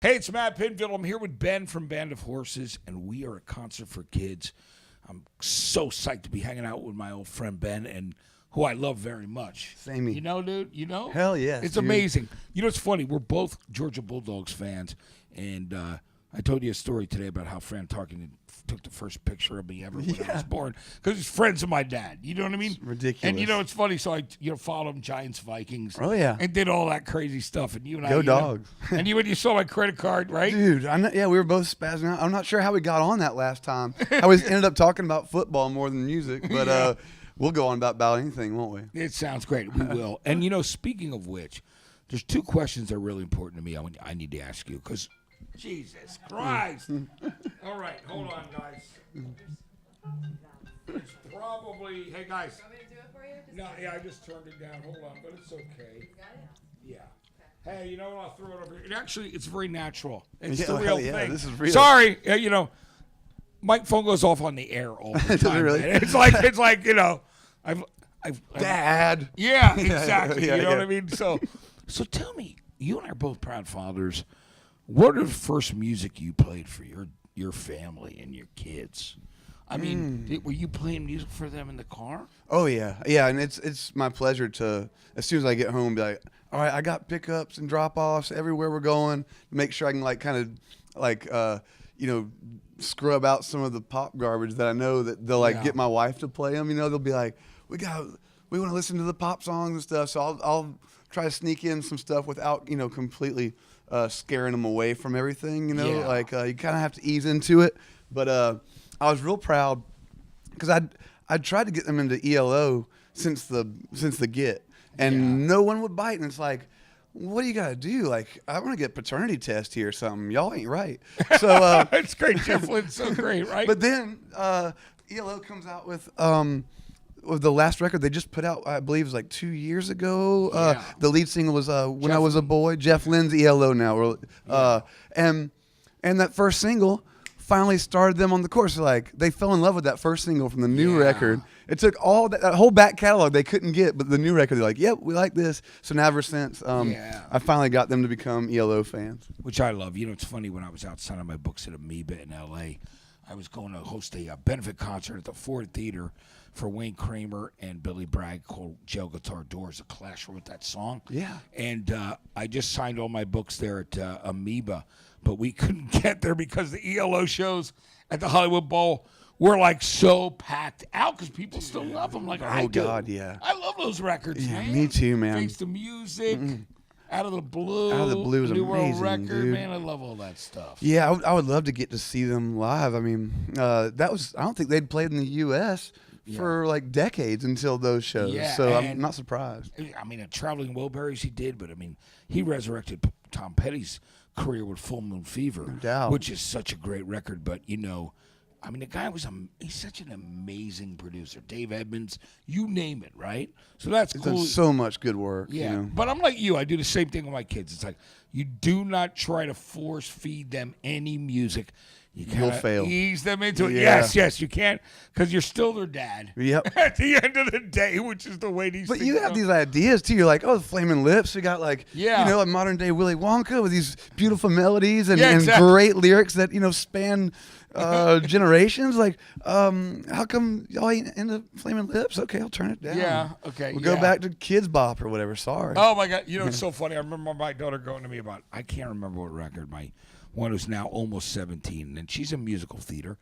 Hey, it's Matt Pinfield. I'm here with Ben from Band of Horses, and we are a concert for kids. I'm so psyched to be hanging out with my old friend Ben, and who I love very much. Same. You know, dude? You know? Hell yes, It's dude. amazing. You know, it's funny. We're both Georgia Bulldogs fans, and I told you a story today about how Fran Tarkenton took the first picture of me ever when I was born, because he's friends of my dad. You know what I mean? It's ridiculous. And you know, it's funny. So I, followed him, Giants, Vikings. Oh, yeah. And did all that crazy stuff. And you and Go I, Dogs. And when you saw my credit card, right? Dude, we were both spazzing out. I'm not sure how we got on that last time. I was ended up talking about football more than music, but we'll go on about anything, won't we? It sounds great. We will. And, speaking of which, there's two questions that are really important to me I need to ask you, because Jesus Christ. All right, hold on, guys. It's probably, hey, guys. Want me to do it for you? No, yeah, I just turned it down. Hold on, but it's okay. You got it? Yeah. Hey, you know what? I'll throw it over here. It's very natural. It's Yeah, the real yeah, thing. this is real. Sorry, my phone goes off on the air all the Does it time. really? Man. It's like I've Dad. yeah, exactly. Yeah, you know yeah. what I mean? So tell me, you and I are both proud fathers. What are the first music you played for your family and your kids? I mean, were you playing music for them in the car? Oh yeah, and it's my pleasure to, as soon as I get home, be like, all right, I got pickups and drop offs everywhere we're going. Make sure I can scrub out some of the pop garbage that I know that they'll get my wife to play them. They'll be like, we want to listen to the pop songs and stuff. So I'll try to sneak in some stuff without completely scaring them away from everything. Yeah. Like you kind of have to ease into it. But I was real proud because I'd tried to get them into ELO since the get, and no one would bite. And it's like, what do you got to do? Like, I want to get paternity test here or something. Y'all ain't right. So It's great, Jeff Lynn's so great, right? But then ELO comes out with the last record they just put out, I believe it was like 2 years ago. Yeah. The lead single was When I Was a Boy. Jeff Lynn's ELO now. And that first single finally started them on the course. Like, they fell in love with that first single from the new record. It took all that whole back catalog they couldn't get, but the new record, they're like, yep, we like this. So now ever since, I finally got them to become ELO fans. Which I love. It's funny, when I was out signing my books at Amoeba in L.A., I was going to host a benefit concert at the Ford Theater for Wayne Kramer and Billy Bragg called Jail Guitar Doors. The Clash wrote that song. Yeah. And I just signed all my books there at Amoeba, but we couldn't get there because the ELO shows at the Hollywood Bowl were like so packed out because people still love them. Like, I do. God, yeah. I love those records, Yeah, man. me too, man. Face the Music. Out of the Blue. Out of the Blue is New World amazing, Record, dude. man. I love all that stuff. Yeah, I would love to get to see them live. I mean, I don't think they'd played in the U.S. for like decades until those shows. Yeah, so and I'm not surprised. I mean, at Traveling Wilburys he did, but I mean, he resurrected Tom Petty's career with Full Moon Fever, No doubt. which is such a great record. But I mean, the guy he's such an amazing producer. Dave Edmunds, you name it, right? So that's He's cool. done so much good work. Yeah, but I'm like you. I do the same thing with my kids. It's like, you do not try to force feed them any music. You You'll gotta fail. ease them into it. Yeah. Yes, you can't, because you're still their dad. Yep. At the end of the day, which is the way these But things you have go. these ideas too. You're like, oh, the Flaming Lips. We got like, a modern day Willy Wonka with these beautiful melodies and, and great lyrics that span generations. Like, how come y'all ain't into Flaming Lips? Okay, I'll turn it down. Yeah, okay. We'll go back to Kids Bop or whatever. Sorry. Oh my God! It's so funny. I remember my daughter going to me about, I can't remember what record. My one who's now almost 17, and she's in musical theater.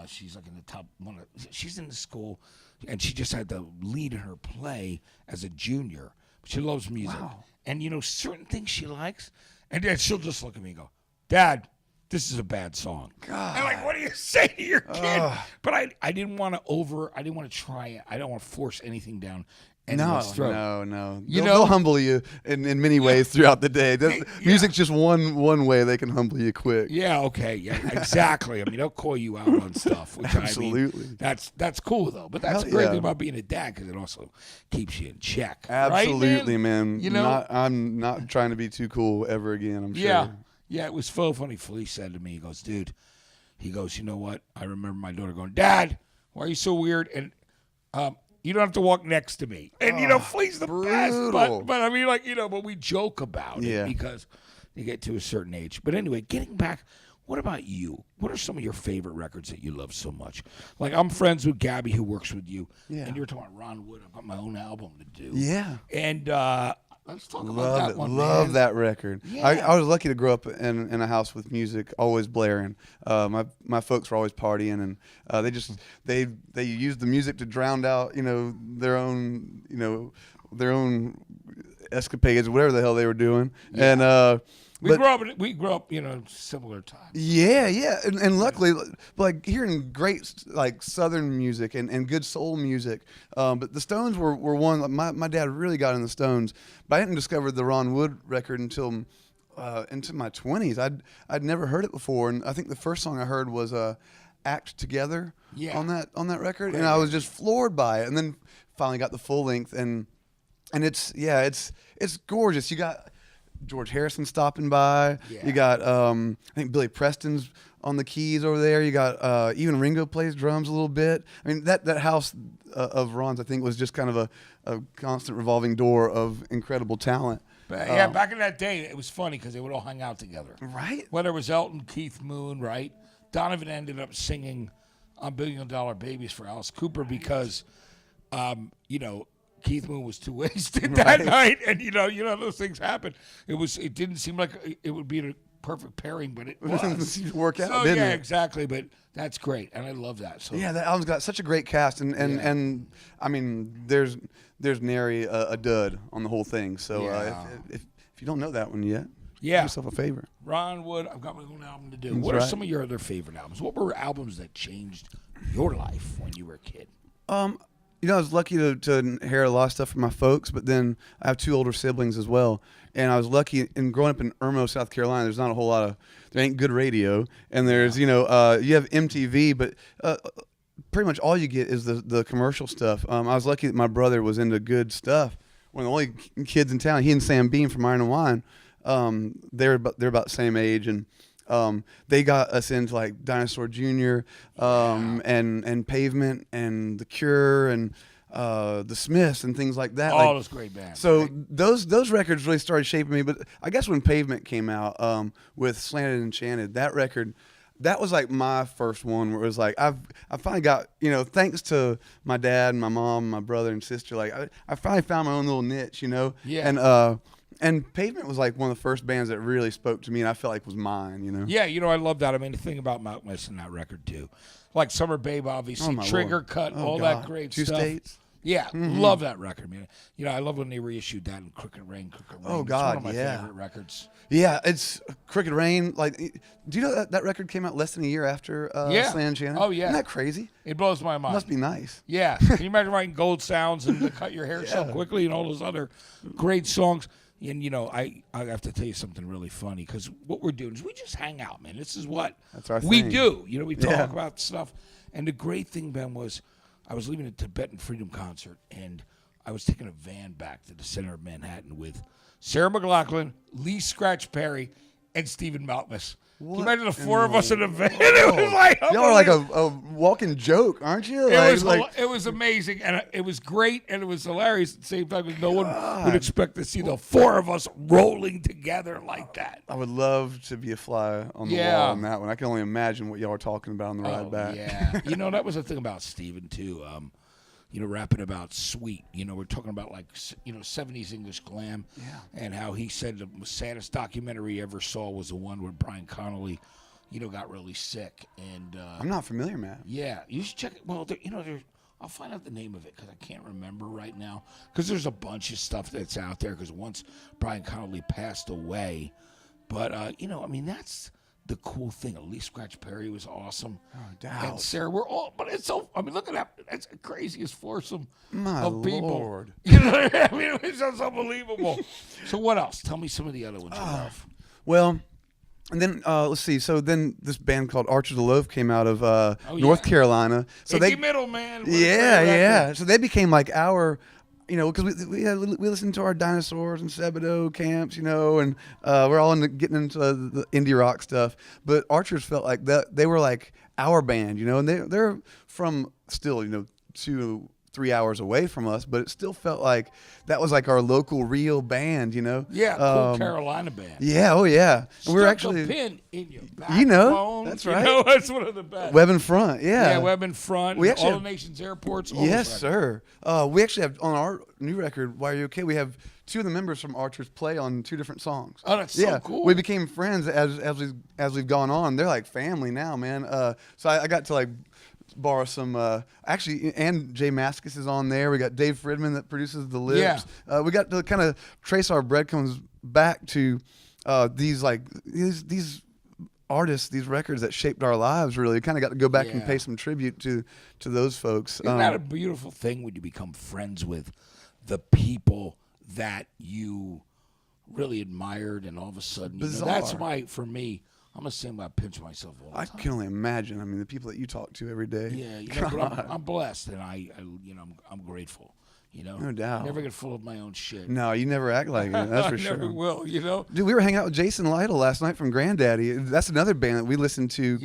She's like in the top one. She's in the school, and she just had the lead in her play as a junior. But she loves music, and certain things she likes, and then she'll just look at me and go, "Dad, this is a bad song." God. And like, what do you say to your kid? But I didn't want to I didn't want to try it. I don't want to force anything down anyone's throat. No. They'll humble you in many ways throughout the day. Music's just one way they can humble you quick. Yeah, okay. Yeah, exactly. I mean, they'll call you out on stuff, which Absolutely. I mean, that's cool, though. But that's Hell the great yeah. thing about being a dad, because it also keeps you in check. Absolutely, right, man. I'm not trying to be too cool ever again, I'm sure. Yeah, it was so funny. Felice said to me, he goes, dude, you know what? I remember my daughter going, Dad, why are you so weird? And you don't have to walk next to me. And, Flea's the best. But I mean, but we joke about it because, they get to a certain age. But anyway, getting back, what about you? What are some of your favorite records that you love so much? Like, I'm friends with Gabby, who works with you, and you're talking about Ron Wood. I've got my own album to do. Yeah. And let's talk about that one. Love man. that record. Yeah. I was lucky to grow up in a house with music always blaring. My folks were always partying, and they used the music to drown out their own escapades, whatever the hell they were doing. Yeah. And we grew up similar times. Yeah, and luckily, like hearing great like Southern music and good soul music. But the Stones were one. My dad really got in the Stones, but I didn't discover the Ron Wood record until into my 20s. I'd never heard it before, and I think the first song I heard was "Act Together" on that record, and I was just floored by it. And then finally got the full length, and it's gorgeous. You got George Harrison stopping by. Yeah. You got I think Billy Preston's on the keys over there. You got even Ringo plays drums a little bit. I mean that house of Ron's, I think, was just kind of a constant revolving door of incredible talent. But, yeah, back in that day, it was funny because they would all hang out together. Right. Whether it was Elton, Keith Moon, right? Donovan ended up singing on $1 Billion Babies for Alice Cooper because, Keith Moon was too wasted that night, and those things happen. It didn't seem like it would be a perfect pairing, but it was. It seemed to work out, so, didn't yeah, it? Exactly. But that's great, and I love that. So yeah, that album's got such a great cast, and I mean, there's nary a dud on the whole thing. So if you don't know that one yet, do yourself a favor. Ron Wood, I've got my own album to do. That's what are some of your other favorite albums? What were albums that changed your life when you were a kid? I was lucky to inherit a lot of stuff from my folks, but then I have 2 older siblings as well. And I was lucky in growing up in Irmo, South Carolina. There's not a whole lot there ain't good radio. And there's, you have MTV, but pretty much all you get is the commercial stuff. I was lucky that my brother was into good stuff. One of the only kids in town, he and Sam Beam from Iron and Wine, they're about the same age. And they got us into like Dinosaur Jr. And Pavement and The Cure and the Smiths and things like that. All those great bands. So those records really started shaping me. But I guess when Pavement came out with Slanted and Enchanted, that record, that was like my first one where it was like I finally got, thanks to my dad and my mom, my brother and sister, like I finally found my own little niche, Yeah. And Pavement was like one of the first bands that really spoke to me, and I felt like was mine, Yeah, I love that. I mean, the thing about Mount West in that record too, like Summer Babe, obviously, Trigger Lord. Cut, all God. That great Two stuff. States. Yeah, love that record, man. I love when they reissued that in Crooked Rain. Oh God, it's one of my favorite records. Yeah, it's Crooked Rain. Like, do you know that record came out less than a year after Slanted and Enchanted? Oh yeah, isn't that crazy? It blows my mind. Must be nice. Yeah, can you imagine writing Gold Sounds and Cut Your Hair So Quickly and all those other great songs? And, I have to tell you something really funny because what we're doing is we just hang out, man. This is what we do. We talk about stuff. And the great thing, Ben, was I was leaving a Tibetan Freedom concert, and I was taking a van back to the center of Manhattan with Sarah McLachlan, Lee Scratch Perry, and Stephen Malkmus. Can you imagine the 4 of us in a van? It was like y'all are like a walking joke, aren't you? It was amazing, and it was great, and it was hilarious at the same time because no one would expect to see the 4 of us rolling together like that. I would love to be a fly on the wall on that one. I can only imagine what y'all were talking about on the ride back. Yeah, that was the thing about Stephen too. Rapping about Sweet. We're talking about like 70s English glam, and how he said the saddest documentary he ever saw was the one where Brian Connolly, got really sick. And I'm not familiar, man. Yeah, you should check it. Well, I'll find out the name of it because I can't remember right now. Because there's a bunch of stuff that's out there. Because once Brian Connolly passed away, but that's the cool thing. Lee Scratch Perry was awesome. Oh, doubt. And Sarah, we're all, but it's so, look at that. That's the craziest foursome of people. Lord. You know what I mean? It's just unbelievable. So what else? Tell me some of the other ones you love. Well, and then let's see. So then this band called Archers of Loaf came out of North Carolina. So Icky Middle, man. Yeah. So they became like our, because we listened to our Dinosaurs and Sebadoh camps, and we're all getting into the indie rock stuff. But Archers felt like that they were like our band, and they're from still, 2 3 hours away from us, but it still felt like that was like our local real band, Yeah, cool Carolina band. Yeah, oh yeah. And we're Stuck actually a pin in your backbone. that's right. That's one of the best. Web in Front, yeah. Yeah, Web in Front. We actually all the nation's airports. all Yes, those sir. We actually have on our new record, Why Are You Okay? We have 2 of the members from Archers play on 2 different songs. Oh, that's so cool. We became friends as we've gone on. They're like family now, man. So I got to like borrow some. Actually, and Jay Mascis is on there. We got Dave Fridman that produces the lyrics. Yeah. We got to kind of trace our breadcrumbs back to these artists, these records that shaped our lives. Really, kind of got to go back and pay some tribute to those folks. Isn't that a beautiful thing when you become friends with the people that you really admired, and all of a sudden, that's why for me, I'm gonna say I pinch myself all the time. I can only imagine. I mean, the people that you talk to every day. Yeah, but I'm blessed, and I'm grateful. No doubt. I never get full of my own shit. No, you never act like it. That's for sure. I never will. Dude, we were hanging out with Jason Lytle last night from Granddaddy. That's another band that we listened to.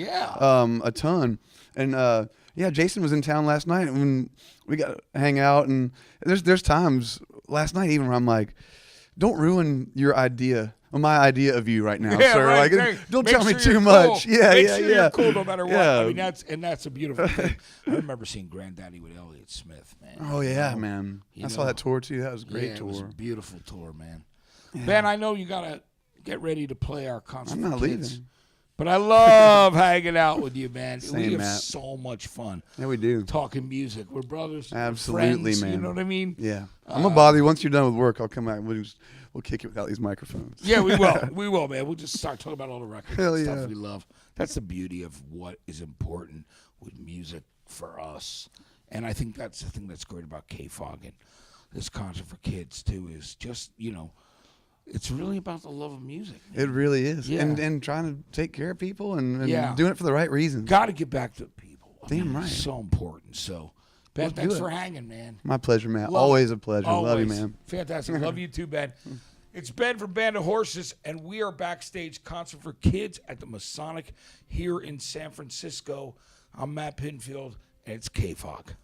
A ton. And Jason was in town last night, and we got to hang out. And there's times last night even where I'm like, don't ruin your idea. My idea of you right now, sir. Right, like, don't tell me too much. Cool. Yeah, Make sure you're cool no matter what. Yeah. I mean, that's a beautiful thing. I remember seeing Granddaddy with Elliott Smith, man. Oh yeah, man. I saw that tour too. That was a great tour. It was a beautiful tour, man. Yeah. Ben, I know you gotta get ready to play our concert. I'm not for kids, leaving. but I love hanging out with you, man. Same, we have Matt. so much fun. Yeah, we do. Talking music. We're brothers. Absolutely, friends, man. You know what I mean? Yeah. I'm gonna bother you once you're done with work. I'll come back. We'll kick it without these microphones. Yeah, we will. We will, man. We'll just start talking about all the records Hell and yeah. stuff we love. That's the beauty of what is important with music for us. And I think that's the thing that's great about KFOG and this concert for kids, too, is just, it's really about the love of music. Man. It really is. Yeah. And trying to take care of people and Yeah. doing it for the right reasons. Got to get back to people. Damn right. It's so important. So, Ben, thanks for hanging, man. My pleasure, Matt. Love Always it. a pleasure. Always. Love you, man. Fantastic. Love you too, Ben. It's Ben from Band of Horses, and we are backstage concert for kids at the Masonic here in San Francisco. I'm Matt Pinfield, and it's KFOG.